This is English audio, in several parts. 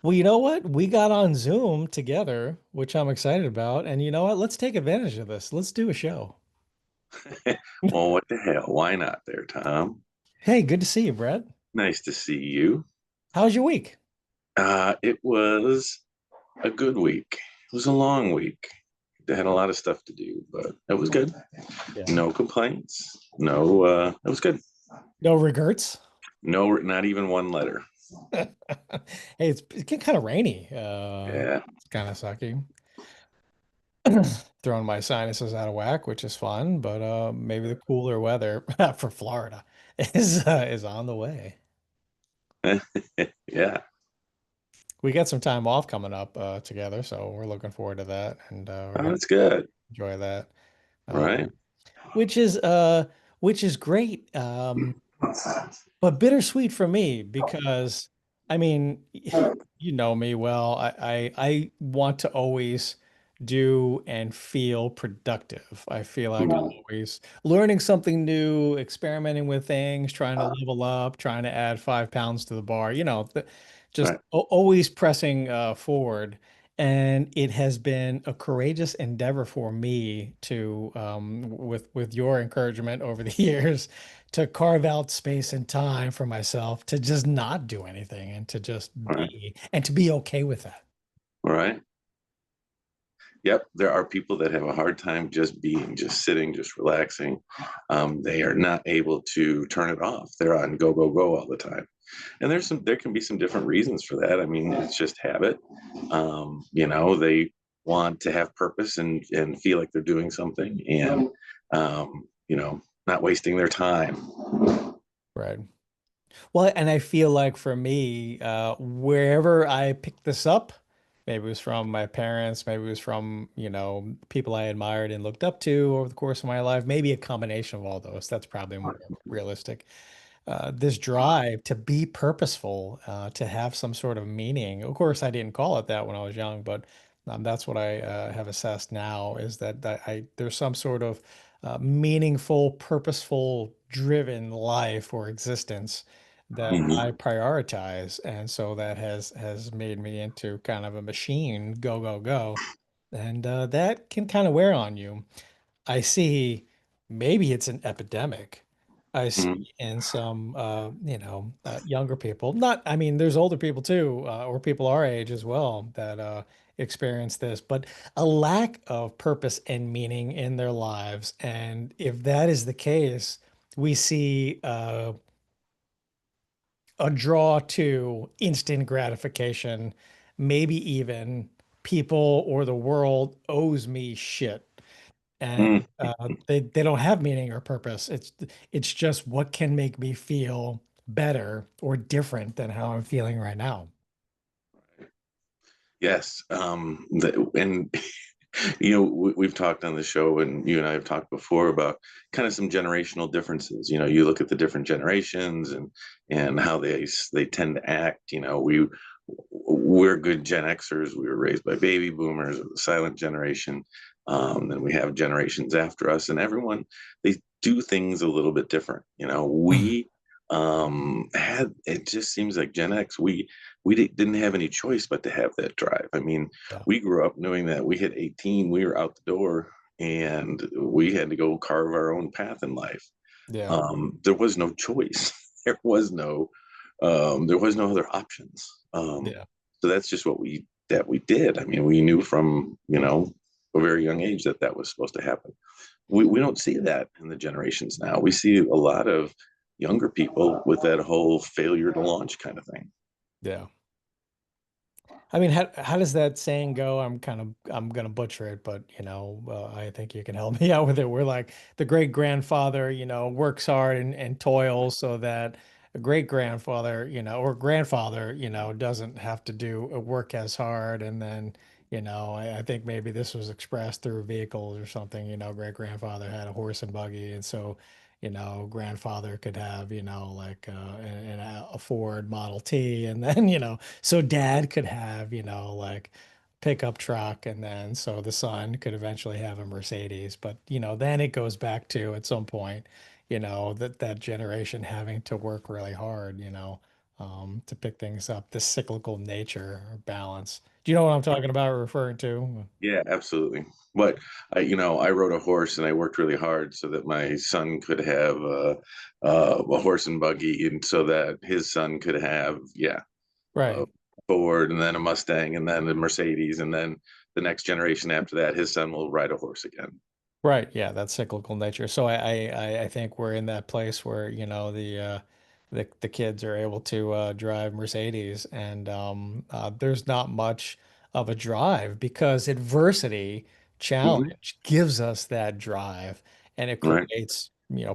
Well, you know what? We got on Zoom together, which I'm excited about. And you know what? Let's take advantage of this. Let's do a show. Well, what the hell? Why not there, Tom? Hey, good to see you, Brett. Nice to see you. How's your week? It was a good week. It was a long week. I had a lot of stuff to do, but it was good. Yeah. No complaints. No, it was good. No regrets? No, not even one letter. Hey, it's getting kind of rainy. Yeah. It's kind of sucky. Throwing my sinuses out of whack, which is fun, but maybe the cooler weather for Florida is on the way. Yeah. We got some time off coming up together, so we're looking forward to that, and we're Oh, gonna that's good. enjoy that. Right. Which is great. But bittersweet for me because I mean, you know me well. I want to always do and feel productive. I feel like I'm Mhm. always learning something new, experimenting with things, trying to level up, trying to add 5 pounds to the bar, just Right. always pressing forward. And it has been a courageous endeavor for me to, with your encouragement over the years, to carve out space and time for myself to just not do anything and to just Right. be and to be okay with that. Right. Yep, there are people that have a hard time just being, just sitting, just relaxing. They are not able to turn it off. They're on go, go, go all the time. And there can be some different reasons for that. I mean, it's just habit. They want to have purpose and feel like they're doing something and, not wasting their time. Right. Well, and I feel like for me, wherever I picked this up, maybe it was from my parents, maybe it was from, people I admired and looked up to over the course of my life, maybe a combination of all those. That's probably more realistic. This drive to be purposeful, to have some sort of meaning. Of course, I didn't call it that when I was young, but that's what I have assessed now is that there's some sort of meaningful, purposeful, driven life or existence that I Mhm. prioritize, and so that has made me into kind of a machine, go, go, go, and that can kind of wear on you. I see maybe it's an epidemic. I see Mhm. in some, younger people. Not, I mean, there's older people too, or people our age as well that experience this, but a lack of purpose and meaning in their lives. And if that is the case, we see a draw to instant gratification, maybe even people or the world owes me shit and Mhm. they don't have meaning or purpose. It's just what can make me feel better or different than how I'm feeling right now. Yes. And we've talked on the show, and you and I have talked before about kind of some generational differences. You look at the different generations and how they tend to act. We're good Gen Xers. We were raised by baby boomers, or the silent generation. Then we have generations after us, and everyone they do things a little bit different. We had it just seems like Gen X. We didn't have any choice but to have that drive. I mean, Yeah. we grew up knowing that we hit 18, we were out the door, and we had to go carve our own path in life. Yeah. There was no choice. There was no other options. Yeah. So that's just what we did. I mean, we knew from a very young age that that was supposed to happen. We don't see that in the generations now. We see a lot of younger people with that whole failure to launch kind of thing. Yeah. I mean, how does that saying go? I'm gonna butcher it, but I think you can help me out with it. We're like the great grandfather, works hard and toils so that a great grandfather, or grandfather, doesn't have to do work as hard. And then, I think maybe this was expressed through vehicles or something. Great grandfather had a horse and buggy, and so grandfather could have, like a Ford Model T, and then, so dad could have, like pickup truck, and then so the son could eventually have a Mercedes. But, then it goes back to at some point, that generation having to work really hard, to pick things up, this cyclical nature or balance. Do you know what I'm talking about or referring to? Yeah, absolutely. But I rode a horse and I worked really hard so that my son could have a horse and buggy, and so that his son could have, yeah, a Right. Ford and then a Mustang and then a Mercedes, and then the next generation after that, his son will ride a horse again. Right. Yeah, that's cyclical nature. So I think we're in that place where, the kids are able to drive Mercedes and there's not much of a drive because adversity Hmm. challenge gives us that drive and it Right. creates,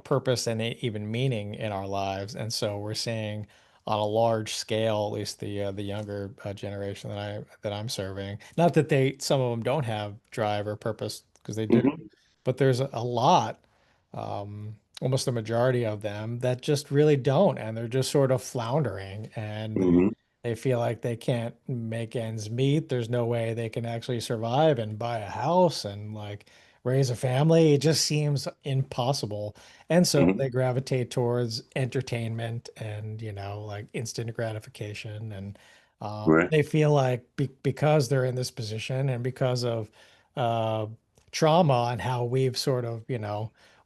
purpose and even meaning in our lives. And so we're seeing on a large scale, at least the younger generation that I'm serving, not that some of them don't have drive or purpose because they do, Hmm. but there's a lot, almost the majority of them that just really don't, and they're just sort of floundering, and Hmm. they feel like they can't make ends meet. There's no way they can actually survive and buy a house and like raise a family. It just seems impossible. And so Hmm. they gravitate towards entertainment and, like instant gratification. And Right. they feel like because they're in this position and because of uh, trauma and how we've sort of,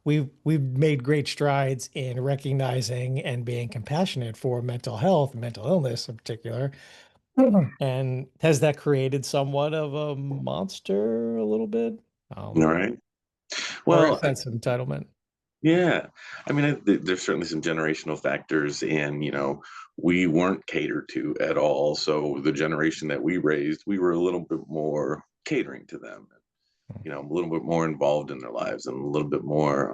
we've made great strides in recognizing and being compassionate for mental health, mental illness in particular. Mhm. And has that created somewhat of a monster a little bit? All Um, right. or a Well, sense of entitlement? yeah. I mean, there's certainly some generational factors, and we weren't catered to at all. So the generation that we raised, we were a little bit more catering to them. A little bit more involved in their lives and a little bit more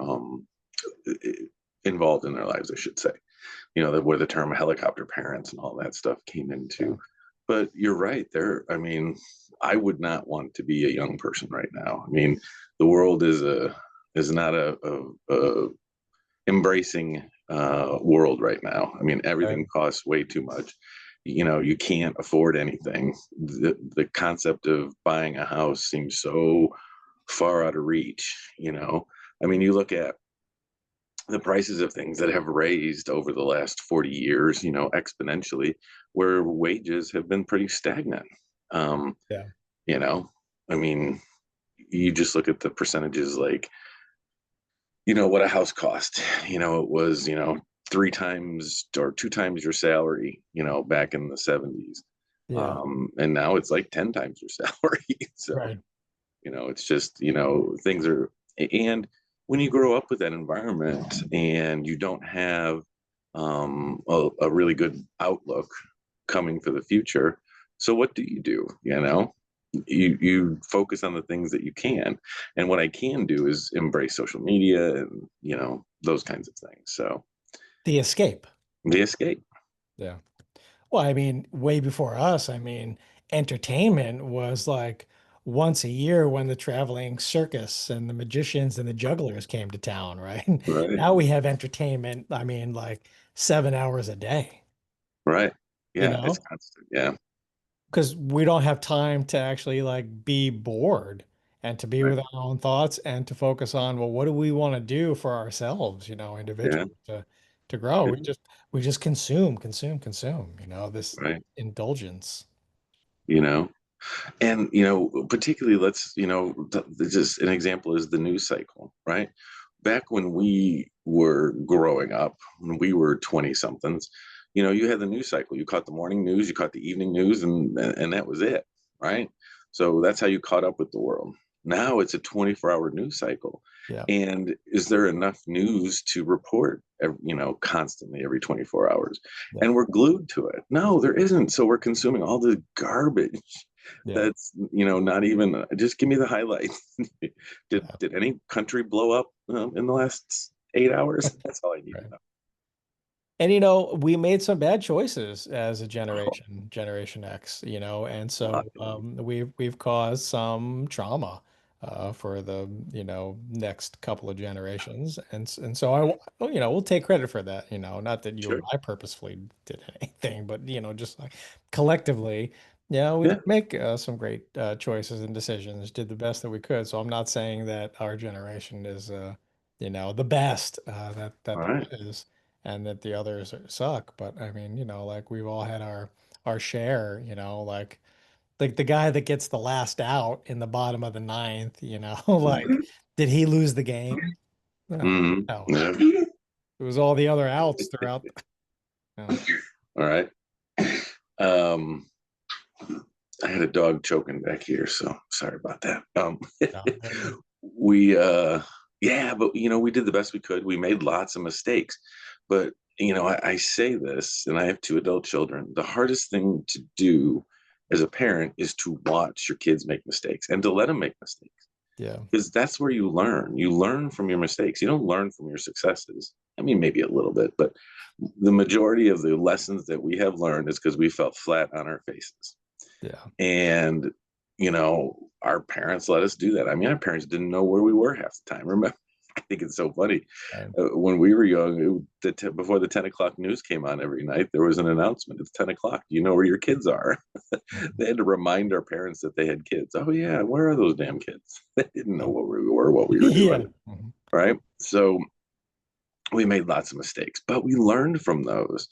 involved in their lives, I should say. Where the term helicopter parents and all that stuff came into. Yeah. But you're right there. I mean, I would not want to be a young person right now. I mean, the world is not a embracing world right now. I mean, Right. everything costs way too much. You can't afford anything. The concept of buying a house seems so far out of reach. I mean, you look at the prices of things that have raised over the last 40 years, exponentially, where wages have been pretty stagnant. Um, Yeah. you know, I mean, you just look at the percentages, like, what a house cost. It was, three times or two times your salary, back in the 70s. Yeah. And now it's like 10 times your salary. So, Right. it's just, things are, and when you grow up with that environment and you don't have a really good outlook coming for the future, so what do? You focus on the things that you can, and what I can do is embrace social media and those kinds of things. So The escape. the escape. Yeah. Well, I mean, way before us, entertainment was like once a year when the traveling circus and the magicians and the jugglers came to town, right? Right. Now we have entertainment, like 7 hours a day, Right. you Yeah, it's know? constant. Yeah. Because we don't have time to actually like be bored and to be Right. with our own thoughts and to focus on, well, what do we want to do for ourselves, Yeah. individually to grow? Yeah. We just consume, consume, consume, this Right. indulgence. you know and particularly, let's just an example is the news cycle, right? Back when we were growing up, when we were 20 somethings, you had the news cycle. You caught the morning news, you caught the evening news, and that was it, right? So that's how you caught up with the world. Now it's a 24-hour news cycle. Yeah. And is there enough news to report constantly every 24 hours? Yeah. And we're glued to it. No, there isn't. So we're consuming all this garbage Yeah. that's not even, just give me the highlights. did Yeah. did any country blow up in the last 8 hours? That's all I need to Right. know. And we made some bad choices as a Oh, Generation X, and a so lot of them. we've caused some trauma for the next couple of generations, and so we'll take credit for that, not that you and Sure. I purposefully did anything, but just like collectively, yeah, we Yeah. did make some great choices and decisions, did the best that we could. So I'm not saying that our generation is the best that All there right. is. and that the others suck. But I mean, like we've all had our share, like the guy that gets the last out in the bottom of the ninth, like did he lose the game? No, Mhm. no. Yeah. It was all the other outs throughout. No, All right. Um, I had a dog choking back here, so sorry about that. no. We yeah, but we did the best we could. We made lots of mistakes. But I say this, and I have two adult children. The hardest thing to do as a parent is to watch your kids make mistakes and to let them make mistakes. Yeah, Because that's where you learn. You learn from your mistakes. You don't learn from your successes. I mean, maybe a little bit, but the majority of the lessons that we have learned is because we felt flat on our faces. yeah, And, our parents let us do that. I mean, our parents didn't know where we were half the time. Remember, I think it's so funny. right. When we were young, before the 10 o'clock news came on every night, there was an announcement. It's 10 o'clock. Do you know where your kids are? Mhm. They had to remind our parents that they had kids. Oh, yeah. Where are those damn kids? They didn't know Yeah. where we were, what we were Yeah. doing. Mhm. Right. So we made lots of mistakes, but we learned from those.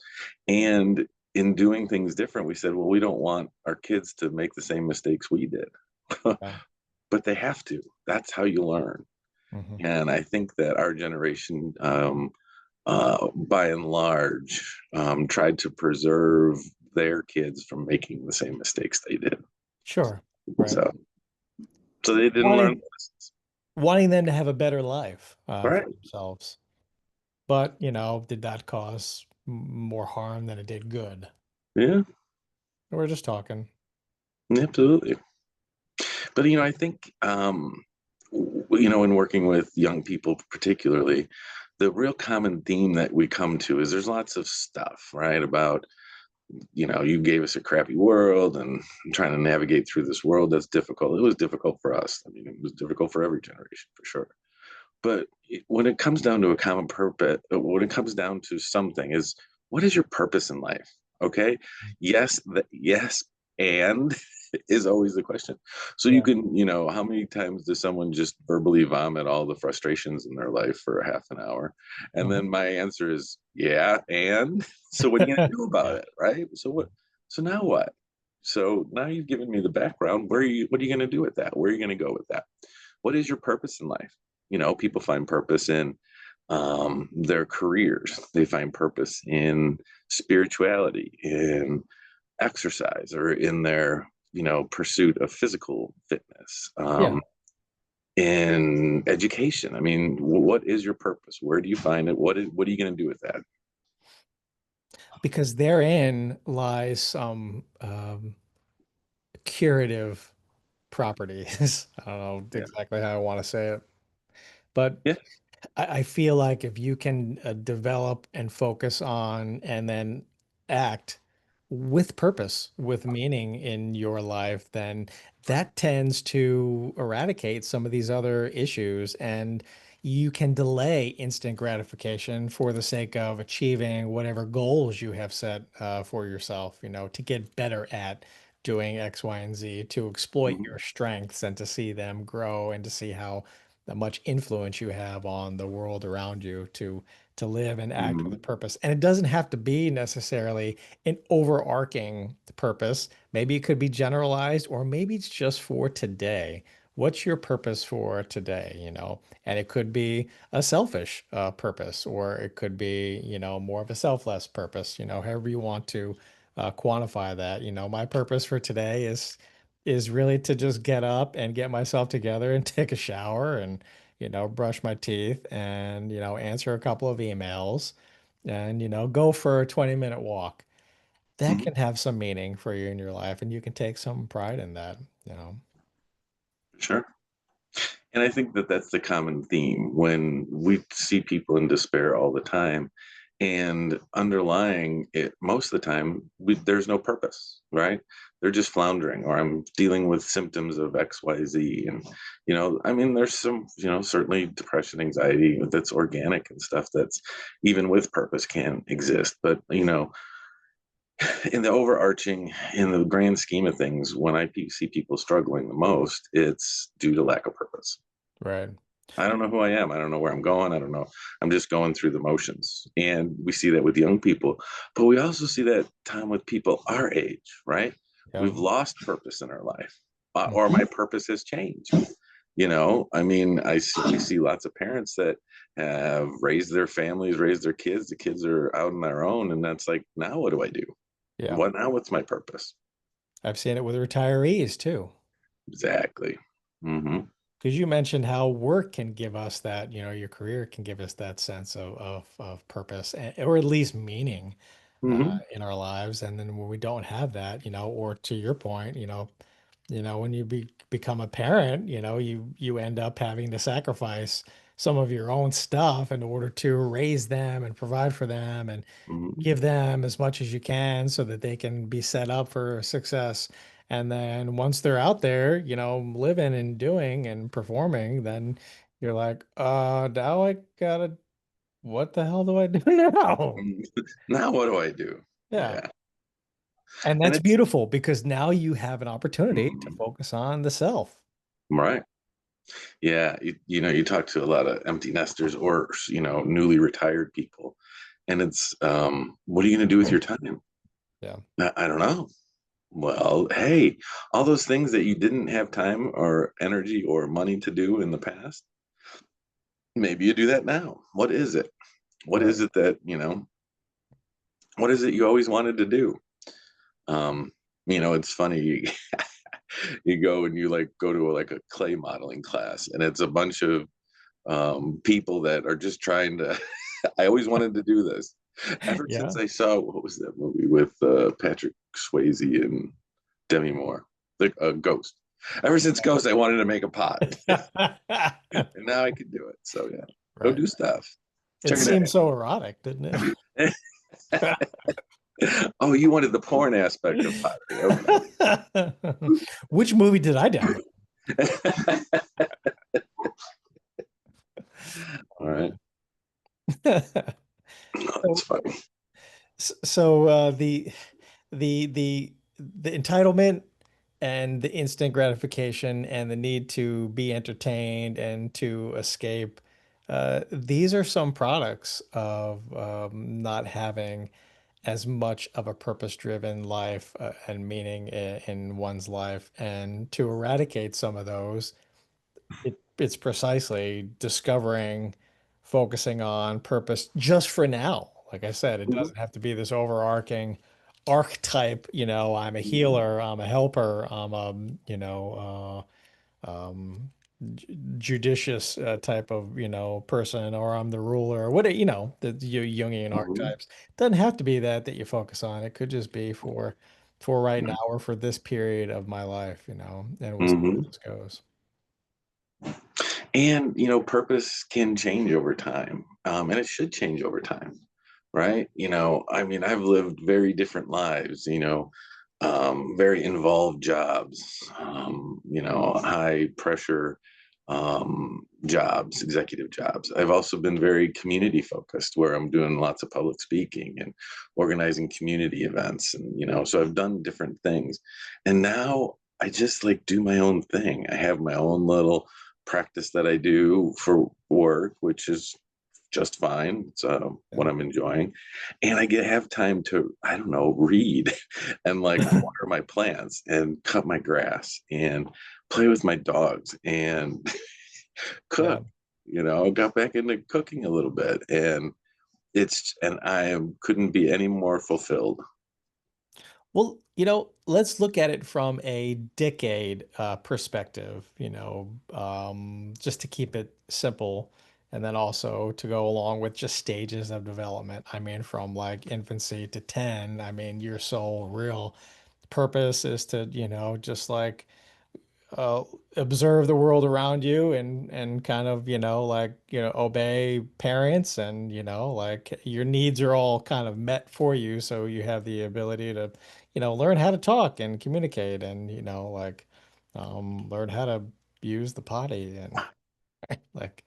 And in doing things different, we said, well, we don't want our kids to make the same mistakes we did. Yeah. But they have to. That's how you learn. Mhm. And I think that our generation, by and large, tried to preserve their kids from making the same mistakes they did. Sure. Right. So, so they didn't learn Wanting lessons. wanting them to have a better life Right. for themselves. But, did that cause more harm than it did good? Yeah, We're just talking. absolutely. But I think in working with young people particularly, the real common theme that we come to is there's lots of stuff, right, about you gave us a crappy world and trying to navigate through this world that's difficult. It was difficult for us. I mean, it was difficult for every generation for sure. But when it comes down to a common purpose, when it comes down to something, is what is your purpose in life? Okay. Yes, yes, and is always the question. So you Yeah. can, how many times does someone just verbally vomit all the frustrations in their life for a half an hour? And Mhm. then my answer is, yeah, and so what are you gonna do about Yeah. it? Right. So what so now what? So now you've given me the background. What are you gonna do with that? Where are you gonna go with that? What is your purpose in life? People find purpose in their careers. They find purpose in spirituality, in exercise, or in their pursuit of physical fitness, Yeah. in education. I mean, what is your purpose? Where do you find it? What are you going to do with that? Because therein lies some curative properties. I don't know Yeah, exactly how I want to say it, but yeah. I feel like if you can develop and focus on and then act with purpose, with meaning in your life, then that tends to eradicate some of these other issues. And you can delay instant gratification for the sake of achieving whatever goals you have set for yourself, to get better at doing X, Y, and Z, to exploit Hmm. your strengths and to see them grow and to see how much influence you have on the world around you to live and act with a Hmm. purpose. And it doesn't have to be necessarily an overarching purpose. Maybe it could be generalized, or maybe it's just for today. What's your purpose for today, And it could be a selfish purpose, or it could be, more of a selfless purpose, however you want to quantify that. My purpose for today is really to just get up and get myself together and take a shower and, brush my teeth and, answer a couple of emails and, go for a 20-minute walk. That Hmm. can have some meaning for you in your life and you can take some pride in that. Sure. And I think that that's the common theme when we see people in despair all the time. And underlying it, most of the time, there's no purpose, right? They're just floundering, or I'm dealing with symptoms of XYZ. And, I mean, there's some, certainly depression, anxiety that's organic and stuff that's even with purpose can exist. But, in the overarching, in the grand scheme of things, when I see people struggling the most, it's due to lack of purpose. Right. I don't know who I am. I don't know where I'm going. I don't know. I'm just going through the motions. And we see that with young people, but we also see that time with people our age, right? Yeah. We've lost purpose in our life, or Mhm. my purpose has changed. I mean, we see lots of parents that have raised their families, raised their kids. The kids are out on their own, and that's like, now what do I do? Yeah. What now? What's my purpose? I've seen it with retirees too. Exactly. Mm-hmm. Because you mentioned how work can give us that, your career can give us that sense of purpose or at least meaning Mm-hmm. in our lives. And then when we don't have that, or to your point, when you become a parent, you end up having to sacrifice some of your own stuff in order to raise them and provide for them and Mm-hmm. give them as much as you can so that they can be set up for success. And then once they're out there, living and doing and performing, then you're like, now I gotta, what the hell do I do now? Now what do I do? Yeah. Yeah. And And that's it's beautiful because now you have an opportunity to mhm, focus on the self. right. Yeah. You talk to a lot of empty nesters or, newly retired people. And it's, what are you going to do with your time? Yeah. I don't know. Well, hey, all those things that you didn't have time or energy or money to do in the past, maybe you do that now. What is it? What Right. is it that, what is it you always wanted to do? Um, it's funny. You go and you like go to like a clay modeling class, and it's a bunch of people that are just trying to. I always wanted to do this ever Yeah. since I saw what was that movie with Patrick Swayze and Demi Moore, the Ghost. Ever since Ghost, I wanted to make a pot, and now I can do it. So yeah, go Right. do stuff. It Turn seems so erotic, didn't it. Oh, you wanted the porn aspect of pottery. Okay. it? Which movie did I download? Oh All right. man. Oh, that's So, funny. the entitlement and the instant gratification and the need to be entertained and to escape, these are some products of not having as much of a purpose-driven life and meaning in one's life. And to eradicate some of those, it's precisely discovering, focusing on purpose just for now. Like I said, it Mhm. doesn't have to be this overarching archetype, I'm a healer, I'm a helper, I'm a, judicious type of, person, or I'm the ruler, or what, the Jungian Mhm. archetypes. It doesn't have to be that you focus on. It could just be for right now Mhm. or for this period of my life, and we'll see where Mhm. this goes. And purpose can change over time, and it should change over time, right? I mean, I've lived very different lives. Very involved jobs. High pressure jobs, executive jobs. I've also been very community focused, where I'm doing lots of public speaking and organizing community events, and so I've done different things, and now I just like do my own thing. I have my own little practice that I do for work, which is just fine. It's what Yeah. I'm enjoying, and I get have time to, I don't know, read and like water my plants and cut my grass and play with my dogs and Yeah. cook. Got back into cooking a little bit, and I couldn't be any more fulfilled. Well, let's look at it from a decade perspective, just to keep it simple. And then also to go along with just stages of development. I mean, from like infancy to 10, I mean, your sole real purpose is to, just like uh, observe the world around you and kind of, obey parents and, like your needs are all kind of met for you. So you have the ability to, learn how to talk and communicate and, learn how to use the potty and like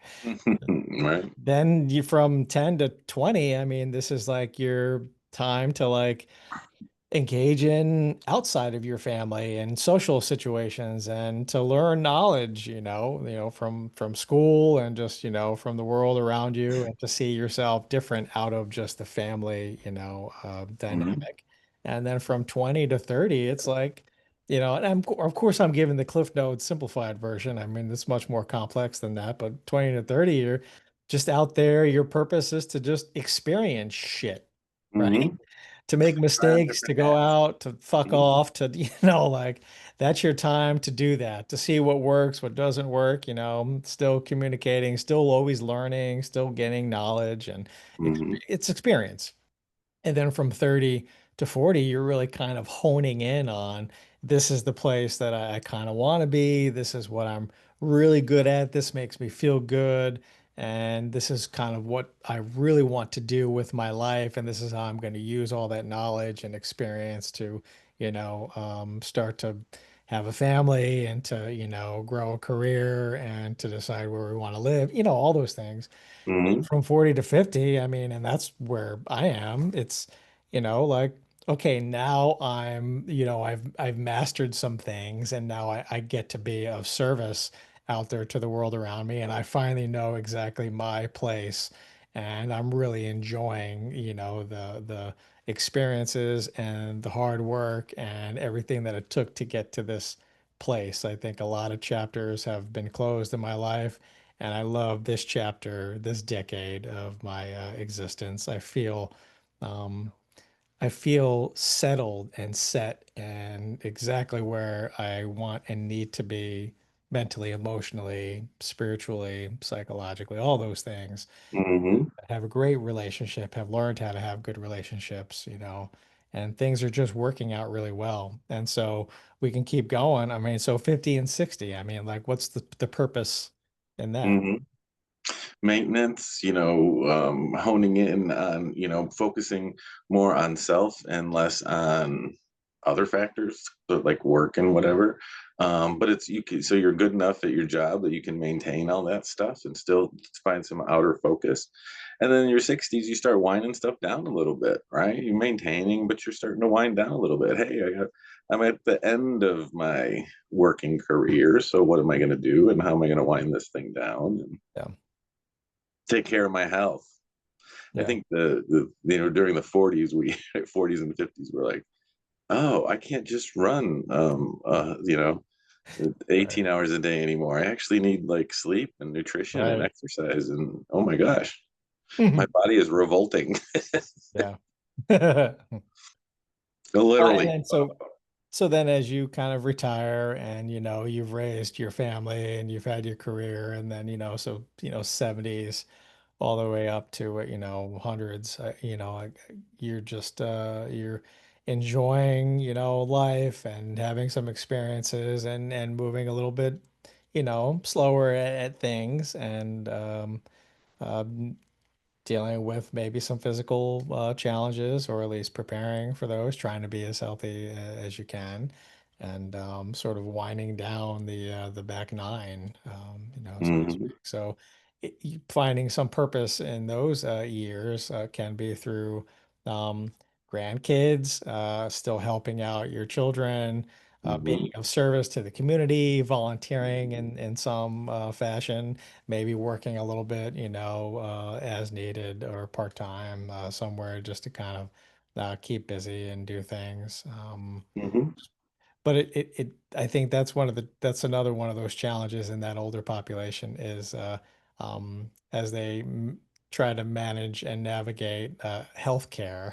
Right. then you from 10 to 20, I mean, this is like your time to like engage in outside of your family and social situations and to learn knowledge, from school and just, from the world around you and to see yourself different out of just the family, Hmm. dynamic. And then from 20 to 30, it's like, and of course I'm giving the Cliff Notes simplified version. I mean, it's much more complex than that, but 20 to 30, you're just out there. Your purpose is to just experience shit, right? Hmm. To make Try on mistakes, to different go hats. out, to fuck Hmm. off, to, like that's your time to do that, to see what works, what doesn't work, still communicating, still always learning, still getting knowledge and Hmm. it's experience. And then from 30 to 40, you're really kind of honing in on this is the place that I kind of want to be. This is what I'm really good at. This makes me feel good. And this is kind of what I really want to do with my life. And this is how I'm going to use all that knowledge and experience to, start to have a family and to, grow a career and to decide where we want to live, all those things Hmm. from 40 to 50, I mean, and that's where I am. It's, like, okay, now I've mastered some things and now I get to be of service out there to the world around me. And I finally know exactly my place. And I'm really enjoying, the experiences and the hard work and everything that it took to get to this place. I think a lot of chapters have been closed in my life and I love this chapter, this decade of my existence. Um, I feel settled and set and exactly where I want and need to be mentally, emotionally, spiritually, psychologically, all those things. Hmm. Have a great relationship, have learned how to have good relationships, and things are just working out really well. And so we can keep going. I mean, so 50 and 60, I mean, like, what's the purpose in that? Hmm. Maintenance, honing in on, focusing more on self and less on other factors, so like work and whatever. But it's you can, so you're good enough at your job that you can maintain all that stuff and still find some outer focus. And then in your 60s, you start winding stuff down a little bit, right? You're maintaining, but you're starting to wind down a little bit. Hey, I'm at the end of my working career, so what am I going to do, and how am I going to wind this thing down? And Yeah. take care of my health. I Yeah. think during the 40s, we 40s and 50s were like, oh, I can't just run 18 Right. hours a day anymore. I actually need like sleep and nutrition and Right. exercise. And oh my gosh, my body is revolting. Yeah. And Literally. then so then as you kind of retire and you've raised your family and you've had your career and then 70s all the way up to hundreds like, you're just you're enjoying life and having some experiences and moving a little bit slower at things and um, dealing with maybe some physical challenges or at least preparing for those, trying to be as healthy as you can, and sort of winding down the back nine, so to Hmm. speak. So finding some purpose in those years can be through um, grandkids, still helping out your children. Being Hmm. of service to the community, volunteering in some fashion, maybe working a little bit, as needed or part-time somewhere just to kind of keep busy and do things. Hmm. But I think that's another one of those challenges in that older population is as they try to manage and navigate healthcare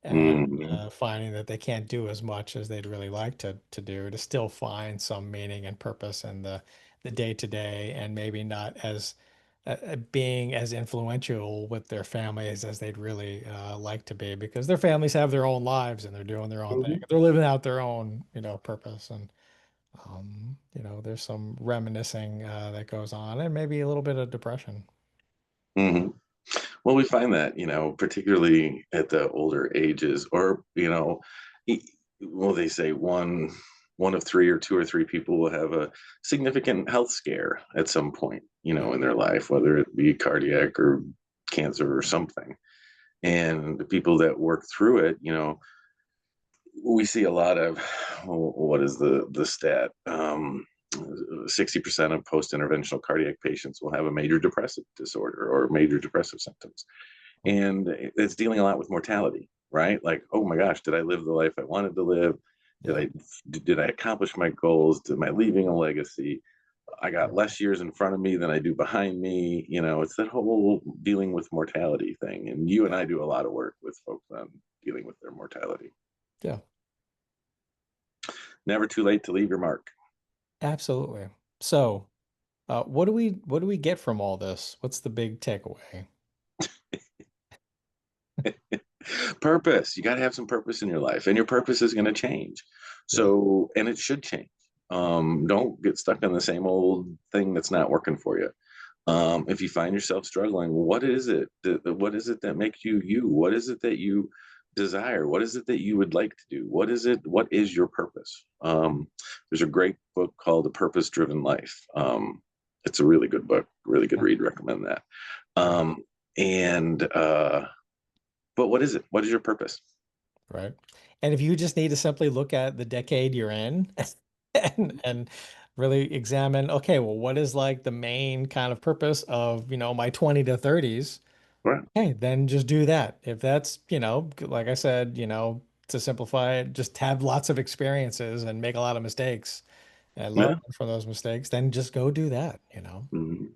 and Hmm. finding that they can't do as much as they'd really like to do to still find some meaning and purpose in the day to day and maybe not as being as influential with their families as they'd really like to be because their families have their own lives and they're doing their own thing. Hmm. They're living out their own, purpose. And, there's some reminiscing that goes on and maybe a little bit of depression. Hmm. Well, we find that, particularly at the older ages, or, e- well, they say one of three or two or three people will have a significant health scare at some point, in their life, whether it be cardiac or cancer or something. And the people that work through it, we see a lot of, what is the stat? 60% of post-interventional cardiac patients will have a major depressive disorder or major depressive symptoms. And it's dealing a lot with mortality, right? Like, oh my gosh, did I live the life I wanted to live? Did Yeah. I did I accomplish my goals? Am I leaving a legacy? I got Right. less years in front of me than I do behind me. It's that whole dealing with mortality thing. And you and I do a lot of work with folks on dealing with their mortality. Yeah. Never too late to leave your mark. Absolutely. So, what do we get from all this? What's the big takeaway? Purpose. You got to have some purpose in your life, and your purpose is going to change. Yeah. So, and it should change. Don't get stuck on the same old thing that's not working for you. If you find yourself struggling, what is it? What is it that makes you you? What is it that you desire? What is it that you would like to do? What is it? What is your purpose? There's a great book called A Purpose Driven Life. It's a really good book, really good read. Recommend that. Right. Um, and But what is it? What is your purpose? Right. And if you just need to simply look at the decade you're in and really examine, okay, well, what is like the main kind of purpose of, my 20 to 30s? Right. Hey, then just do that. If that's, like I said, to simplify it, just have lots of experiences and make a lot of mistakes and learn Yeah. from those mistakes, then just go do that. Mhm.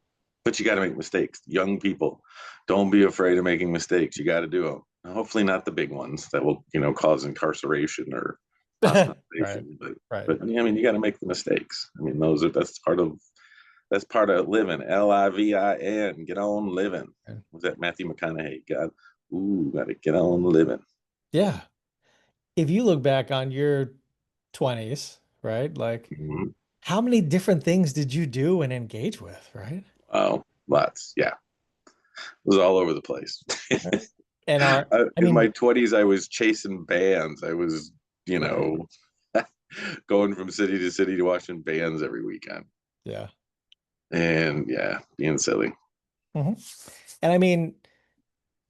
But you got to make mistakes. Young people, don't be afraid of making mistakes. You got to do them. Hopefully, not the big ones that will, cause incarceration or Right. hospitalization. But Right. but I mean, you got to make the mistakes. I mean, that's part of living. LIVIN. Get on living. Right. Was that Matthew McConaughey? God, ooh, got to get on living. Yeah. If you look back on your 20s, right? Like Mhm. how many different things did you do and engage with, right? Wow, lots. Yeah, it was all over the place. Right. And I In my mean, 20s, I was chasing bands. I was, you right. know, going from city to city to watching bands every weekend. Yeah. And yeah, being silly. hmm And I mean,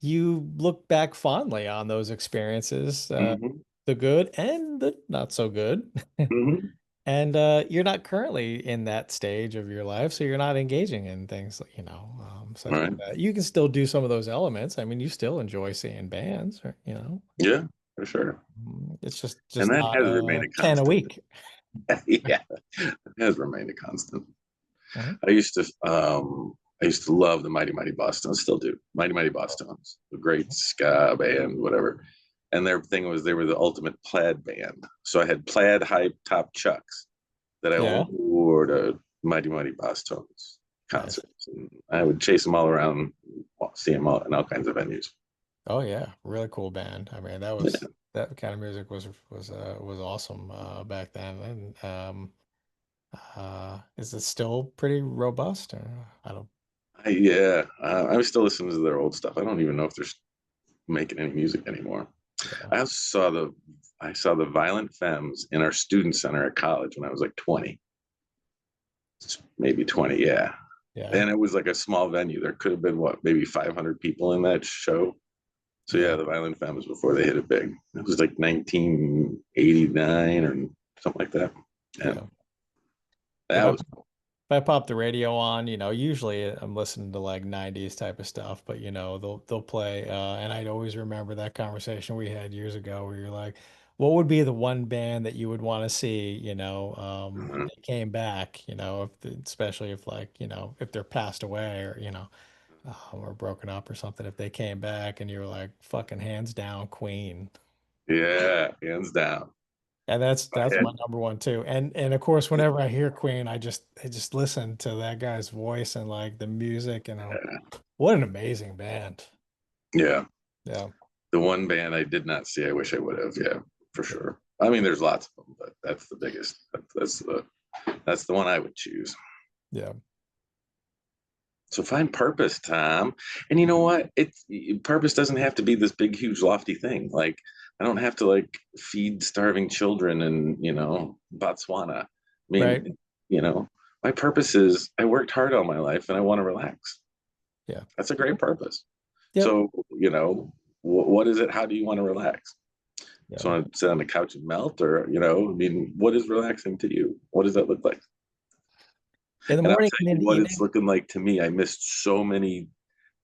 you look back fondly on those experiences, Hmm. the good and the not so good. Hmm. And you're not currently in that stage of your life, so you're not engaging in things, such as Right. that. You can still do some of those elements. I mean, you still enjoy seeing bands, or. Yeah, for sure. It's just And just that not has remained a 10 a constant. week. Yeah, it has remained a constant. Mhm. I used to love the Mighty Mighty Bosstones, still do. Mighty Mighty Bosstones, the great ska band, whatever. And their thing was they were the ultimate plaid band. So I had plaid high top chucks that I Yeah. wore to Mighty Mighty Bosstones Nice. concerts, and I would chase them all around, see them all in all kinds of venues. Oh yeah, really cool band. I mean, Yeah, that kind of music was awesome back then. And is it still pretty robust? Or, I don't. yeah. I was still listening to their old stuff. I don't even know if they're making any music anymore. Yeah. I also saw the Violent Femmes in our student center at college when I was like 20, maybe 20, yeah. Yeah. And it was like a small venue. There could have been what, maybe 500 people in that show. So yeah, Yeah. the Violent Femmes before they hit it big. It was like 1989 or something like that. And Yeah. If that I was cool. If I pop the radio on, usually I'm listening to like 90s type of stuff, but they'll play and I'd always remember that conversation we had years ago where you're like, what would be the one band that you would want to see, if Uh, they came back, especially if like, if they're passed away or, or broken up or something, if they came back and you were like fucking hands down Queen. yeah, hands down. And that's Yeah, my number one too. And of course, whenever I hear Queen, I just listen to that guy's voice and like the music, what an amazing band. yeah. Yeah. The one band I did not see, I wish I would have. Yeah, for Yeah. sure. I mean, there's lots of them, but that's the biggest. That's the one I would choose. Yeah. So find purpose, Tom. And you know what? It's purpose doesn't have to be this big, huge, lofty thing. Like I don't have to like feed starving children in Botswana. I Right. mean, you know, my purpose is I worked hard all my life and I want to relax. Yeah. That's a great purpose. Yep. So what is it? How do you want to relax? Just Yeah. want to sit on the couch and melt, or I mean, what is relaxing to you? What does that look like? In the And I'll morning tell and in you the what it's evening. looking like to me. I missed so many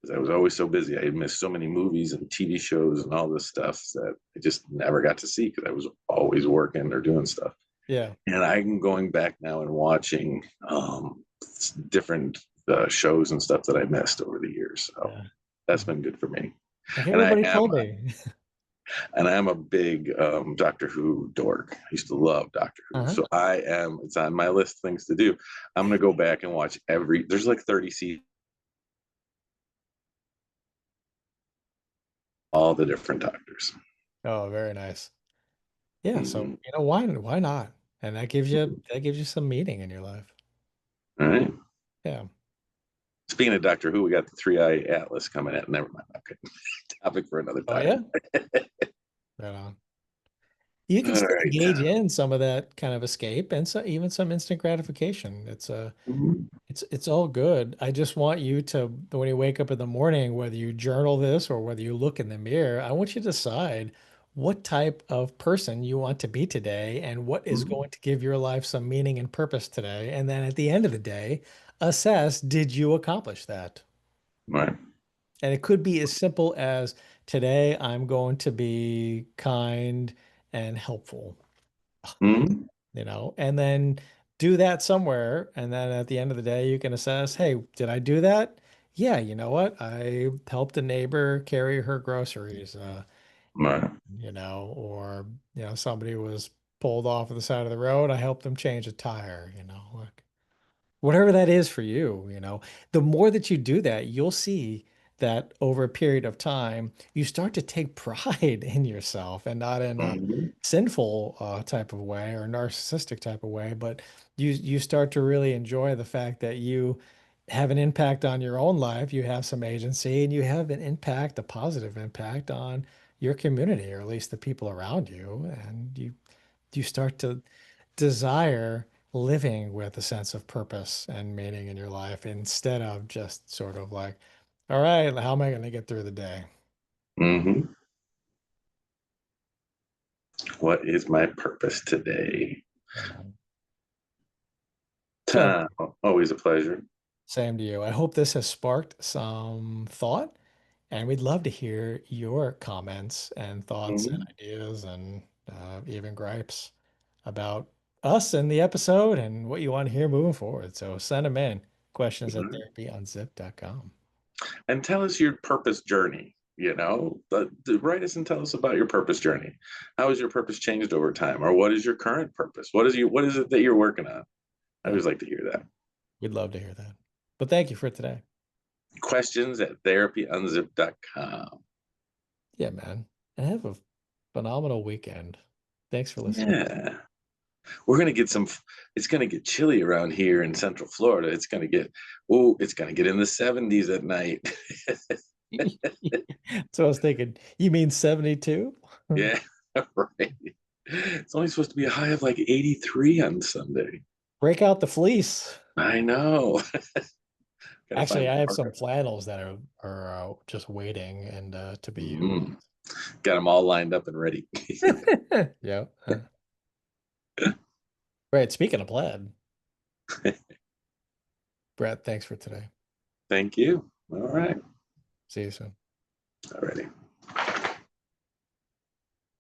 because I was always so busy. I missed so many movies and TV shows and all this stuff that I just never got to see because I was always working or doing stuff. Yeah. And I'm going back now and watching different shows and stuff that I missed over the years. So Yeah. that's been good for me. Like And I everybody am told me. and I'm a big Doctor Who dork. I used to love Doctor Who, Uh-huh. so I am. It's on my list of things to do. I'm gonna go back and watch every. There's like 30 seasons, all the different Doctors. Oh, very nice. Yeah, so Mm-hmm. why not? And that gives you some meaning in your life. All right. Yeah. Speaking of Doctor Who, we got the Three Eye Atlas coming in. Never mind. Okay, topic for another Oh time. yeah? Right on. You can All still right. engage in some of that kind of escape and so even some instant gratification. Mhm. It's all good. I just want you to, when you wake up in the morning, whether you journal this or whether you look in the mirror, I want you to decide what type of person you want to be today and what is Mhm. going to give your life some meaning and purpose today. And then at the end of the day, assess, did you accomplish that? Right. And it could be as simple as today I'm going to be kind and helpful, Mhm. and then do that somewhere. And then at the end of the day, you can assess, hey, did I do that? Yeah, you know what? I helped a neighbor carry her groceries, Right. or, somebody was pulled off of the side of the road. I helped them change a tire, like whatever that is for you, the more that you do that, you'll see that over a period of time, you start to take pride in yourself and not in a Mhm. sinful type of way or narcissistic type of way, but you start to really enjoy the fact that you have an impact on your own life, you have some agency, and you have an impact, a positive impact on your community, or at least the people around you, and you start to desire living with a sense of purpose and meaning in your life instead of just sort of like, all right, how am I going to get through the day? Mhm. What is my purpose today? Yeah, man. So, Time. Always a pleasure. same to you. I hope this has sparked some thought, and we'd love to hear your comments and thoughts and Mhm. ideas and even gripes about us and the episode and what you want to hear moving forward. So send them in. Questions at therapyunzipped.com. And tell us your purpose journey. Write us and tell us about your purpose journey. How has your purpose changed over time, or what is your current purpose? What is it that you're working on? I Yeah, always like to hear that. we'd love to hear that. But thank you for today. Questions at therapyunzipped.com. Yeah, man. And have a phenomenal weekend. Thanks for listening. Yeah, we're gonna get some. It's gonna get chilly around here in Central Florida. It's gonna get in the 70s at night. So I was thinking, you mean 72? Yeah, right. It's only supposed to be a high of like 83 on Sunday. Break out the fleece. I know. Gotta find Actually, a I have some parka. flannels that are just waiting and to be used. Mm. Got them all lined up and ready. Yeah. Right. Speaking of plaid, Brett, thanks for today. Thank you. All right. See you soon. Alrighty.